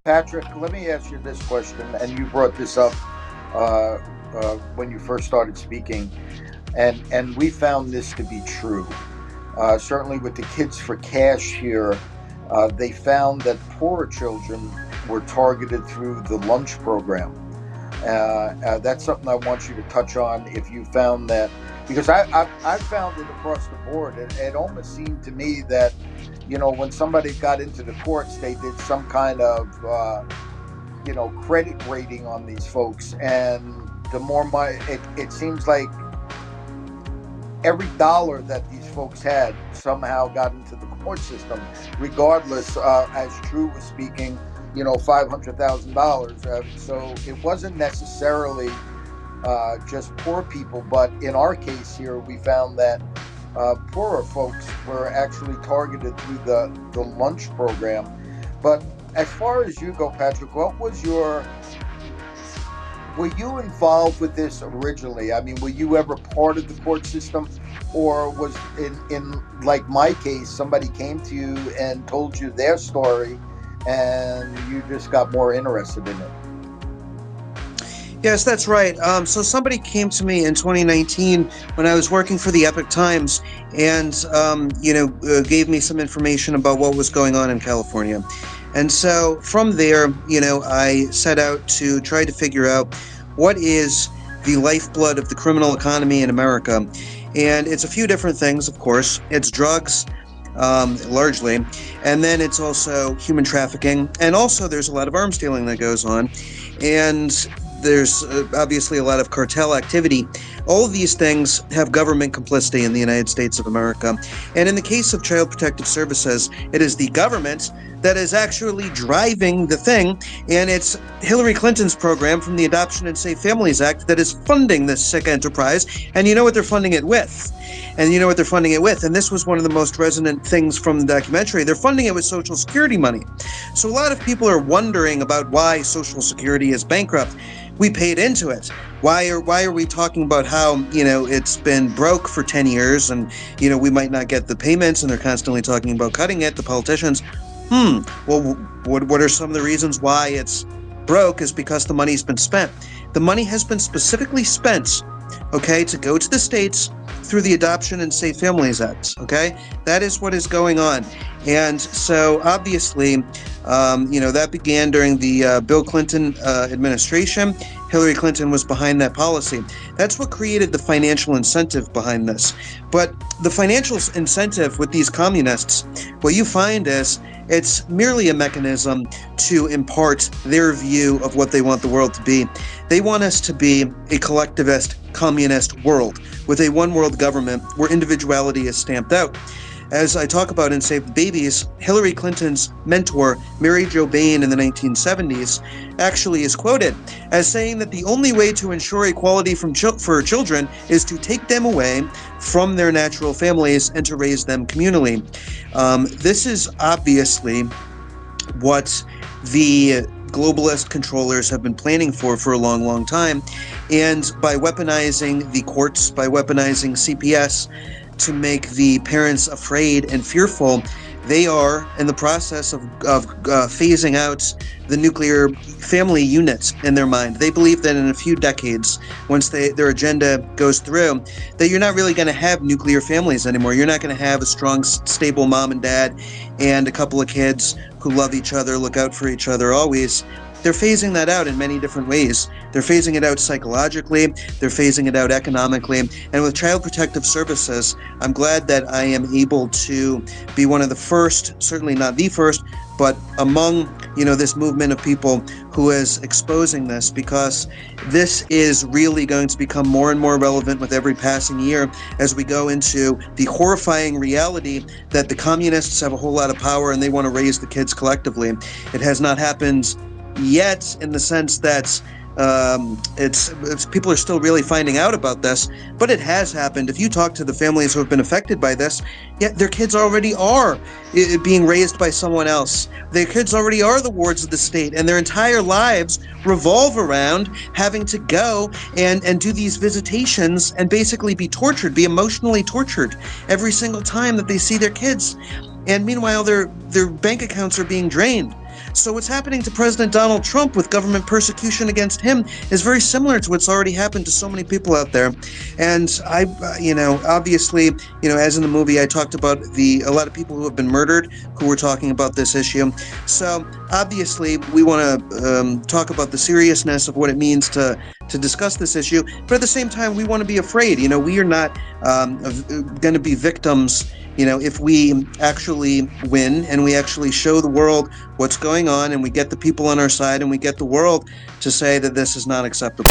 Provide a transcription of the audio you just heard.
Patrick, let me ask you this question, and you brought this up uh, when you first started speaking, and we found this to be true. Certainly, with the Kids for Cash here, they found that poorer children were targeted through the lunch program. That's something I want you to touch on. If you found that, because I found it across the board. It almost seemed to me that, when somebody got into the courts, they did some kind of credit rating on these folks, and the more money, it seems like every dollar that these folks had somehow got into the court system, regardless. As Drew was speaking, $500,000. So it wasn't necessarily just poor people, but in our case here, we found that poorer folks were actually targeted through the lunch program. But as far as you go, Patrick, were you involved with this originally? I mean, were you ever part of the court system, or was in like my case, somebody came to you and told you their story, and you just got more interested in it? Yes, that's right. So somebody came to me in 2019 when I was working for the Epic Times, and gave me some information about what was going on in California. And so from there, I set out to try to figure out what is the lifeblood of the criminal economy in America. And it's a few different things, of course. It's drugs, largely, and then it's also human trafficking, and also there's a lot of arms dealing that goes on, and there's obviously a lot of cartel activity. All of these things have government complicity in the United States of America. And in the case of Child Protective Services, it is the government that is actually driving the thing. And it's Hillary Clinton's program from the Adoption and Safe Families Act that is funding this sick enterprise. And you know what they're funding it with. And this was one of the most resonant things from the documentary. They're funding it with Social Security money. So a lot of people are wondering about why Social Security is bankrupt. We paid into it. Why are we talking about how, it's been broke for 10 years and, we might not get the payments, and they're constantly talking about cutting it, the politicians. Well, what are some of the reasons why it's broke? Is because the money's been spent. The money has been specifically spent, to go to the states through the Adoption and Safe Families Act, That is what is going on. And so, obviously, that began during the Bill Clinton administration. Hillary Clinton was behind that policy. That's what created the financial incentive behind this. But the financial incentive with these communists, what you find is it's merely a mechanism to impart their view of what they want the world to be. They want us to be a collectivist, communist world with a one-world government where individuality is stamped out. As I talk about in Save the Babies, Hillary Clinton's mentor, Mary Jo Bain, in the 1970s, actually is quoted as saying that the only way to ensure equality for children is to take them away from their natural families and to raise them communally. This is obviously what the globalist controllers have been planning for a long, long time. And by weaponizing the courts, by weaponizing CPS, to make the parents afraid and fearful, they are in the process of phasing out the nuclear family unit in their mind. They believe that in a few decades, once their agenda goes through, that you're not really going to have nuclear families anymore. You're not going to have a strong, stable mom and dad and a couple of kids who love each other, look out for each other always. They're phasing that out in many different ways. They're phasing it out psychologically. They're phasing it out economically. And with Child Protective Services, I'm glad that I am able to be one of the first, certainly not the first, but among, this movement of people who is exposing this, because this is really going to become more and more relevant with every passing year as we go into the horrifying reality that the communists have a whole lot of power and they want to raise the kids collectively. It has not happened yet, in the sense that it's people are still really finding out about this, but it has happened. If you talk to the families who have been affected by this, their kids already are being raised by someone else. Their kids already are the wards of the state, and their entire lives revolve around having to go and do these visitations and basically be tortured, be emotionally tortured every single time that they see their kids. And meanwhile, their bank accounts are being drained. So what's happening to President Donald Trump with government persecution against him is very similar to what's already happened to so many people out there. And obviously, as in the movie, I talked about a lot of people who have been murdered who were talking about this issue. So obviously, we want to talk about the seriousness of what it means to discuss this issue, but at the same time, we want to be afraid. We are not going to be victims. If we actually win and we actually show the world what's going on and we get the people on our side and we get the world to say that this is not acceptable.